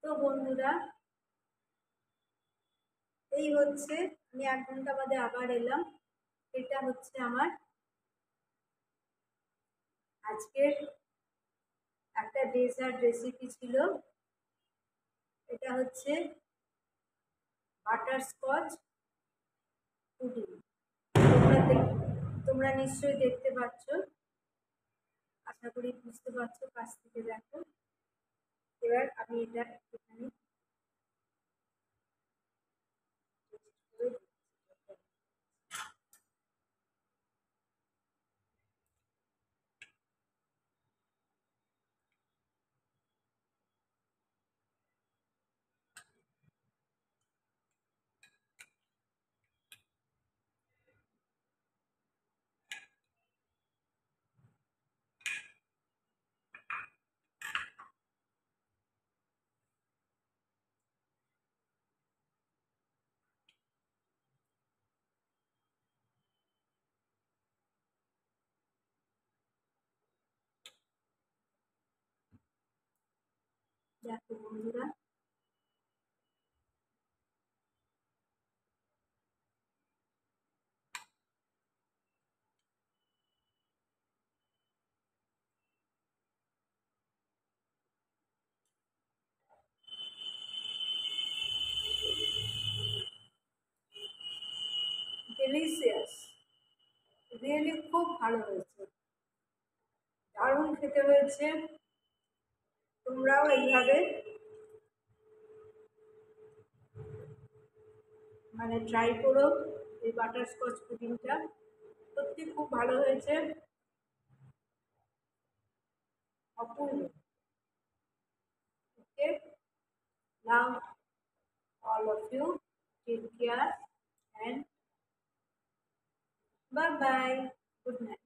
তো বন্ধুরা, এই হচ্ছে আমি 1 ঘন্টা বাদে আবার এলাম। এটা হচ্ছে আমার আজকের একটা ডেজার্ট রেসিপি ছিল। এটা হচ্ছে বাটারস্কচ পুডিং। তোমরা নিশ্চয়ই দেখতে পাচ্ছ, আশা করি বুঝতে পারছো। কাছ থেকে দেখো। এবার আমি এটা একটুখানি দেখো বন্ধুরা। ডেলিশিয়াস, রিয়েলি খুব ভালো হয়েছে, দারুণ খেতে হয়েছে। তোমরাও এইভাবে ট্রাই করো এই বাটারস্কচ পুডিংটা, সত্যি খুব ভালো হয়েছে, অপূর্ব। ওকে, নাও all of you take care and bye bye, good night.